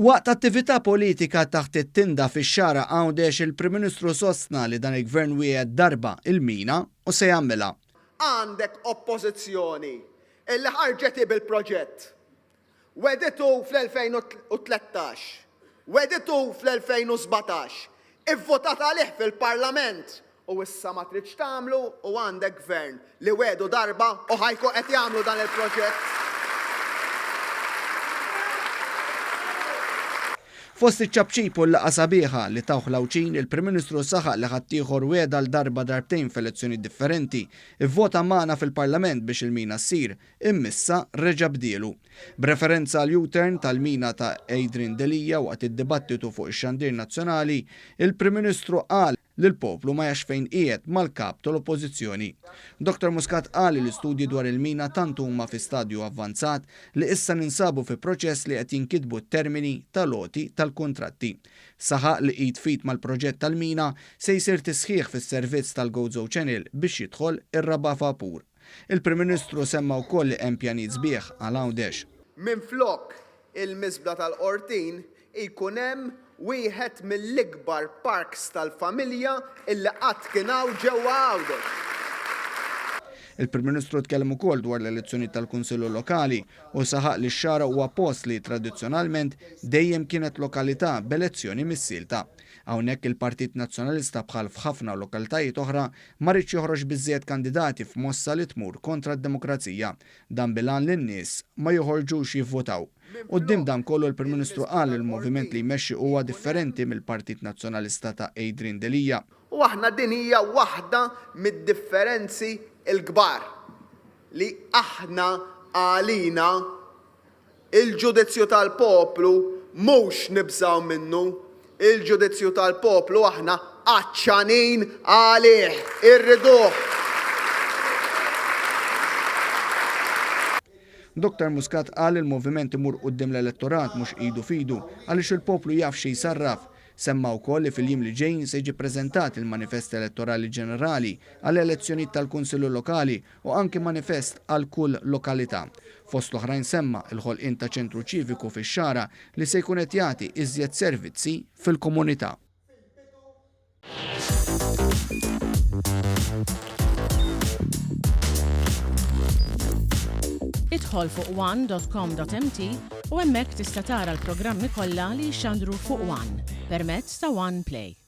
Waqt attività politika taħt it-tinda fix-xara Għawdex il-Prim Ministru sostna li dan il-Gvern wieħed darba il-mina u se jagħmilha. Għandek oppożizzjoni illi ħarġet bil-proġett. Weditu fl-2013, weditu fl-2017, ivvotat għalih fil-Parlament u issa ma tridx tagħmlu u għandek Gvern li wedu darba u ħajku qed jagħmlu dan il-proġett. Fost iċ-ċabċib u l-laqa sabiħa li tawħ lawċin, il-Prim Ministru saħaq li ħaddieħor weda l-darba darbtejn f'elezzjoni differenti, ivvota magħna fil-Parlament biex il-mina ssir, immissa reġa' bdielu. B'referenza għal U-turn tal-mina ta' Adrian Delija waqt id-dibattitu fuq ix-xandir nazzjonali, il-Prim Ministru qal li l-poplu ma jax fejn qiegħed mal-kap tal-oppożizzjoni. Dr. Muscat qal li l-istudji dwar il-mina tant huma fi stadju avvanzat li issa ninsabu fi proċess li qed jinkitbu t-termini tal-loti tal-kuntratti. Saħaq li qid fit mal-proġett tal-mina se jsir tisħiħ fis-servizz tal-Gozo Channel biex jidħol ir-raba' vapur. Il-Prim Ministru semma wkoll li hemm pjanijiet sbieħ għal Għawdex. Minflok il-Misbla tal-Qortin ikun hemm wieħed mill-ikbar parks tal-familja illi qatt kien hawn ġewwa Għawdex. Il-Prim Ministru tkellem ukoll dwar l-elezzjoni tal-Kunsillu Lokali u saħaq li x-xara huwa post li tradizzjonalment dejjem kienet lokalità b'elezzjoni mis-silta. Hawnhekk il-Partit Nazzjonalista bħal f'ħafna lokalitajiet oħra ma rridx joħroġ biżżejjed kandidati f'mossa li tmur kontra d-demokrazija. Dan bilan li n-nies ma joħorġux jivvotaw. Quddiem dan kollu l-Prim Ministru qal il-moviment li jmexxi huwa differenti mill-Partit Nazzjonalista ta' Adrian Delija. U aħna din hija waħda mid-differenzi il-kbar li aħna għalina il-ġudizzju tal-poplu mhux nibżgħu minnu, il-ġudizzju tal-poplu aħna għaċċanin għalih, irriduh. Dr. Muscat qal il-moviment imur quddiem l-elettorat mhux idu fidu għaliex il-poplu jaf xi jsarraf. Semma wkoll li fil-jiem li ġejjin se jiġi ppreżentat il-manifest elettorali ġenerali għall elezzjonijiet tal-Kunsillu Lokali u anke manifest għal kull lokalità. Fost l-oħrajn semma il-ħolqien ta' ċentru ċiviku fix-xara li se jkun qed jagħti iżjed servizzi fil-komunità. Idħol fuq one.com.mt u hemmhekk tista' tara l-programmi kollha li jxandru fuq One permezz ta' One Play.